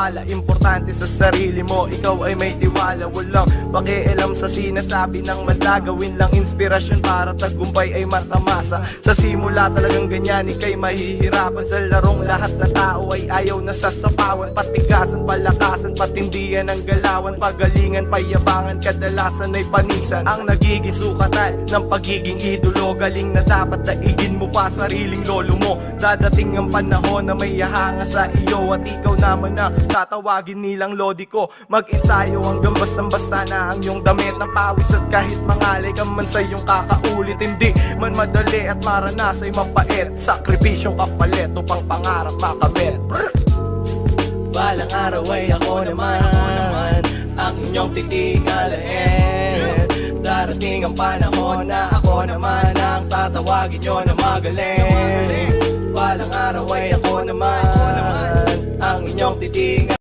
Importante sa sarili mo, ikaw ay may tiwala. Walang pakialam sa sinasabi ng mala. Gawin lang inspirasyon para tagumpay ay matamasa. Sa simula talagang ganyan, ika'y mahihirapan. Sa larong lahat ng tao ay ayaw na sasapawan. Patigasan, palakasan, patindihan ang galawan. Pagalingan, payabangan, kadalasan ay panisan. Ang nagiging sukatan ng pagiging idolo. Galing na dapat daigin mo pa sariling lolo mo. Dadating ang panahon na may hahanga sa iyo, at ikaw naman na tatawagin nilang lodi ko. Mag-ensayo hanggang basang-basa na ang iyong damit ng pawis. At kahit mangalay ka man sa iyong kakaulit, hindi man madali at maranas ay mapait. Sakripisyong kapalit upang pangarap makamit. Balang araw ay ako naman ang inyong titingalain. Darating ang panahon na ako naman ang tatawagin nyo na magaling. Balang araw ay ako naman ang inyong titingalin.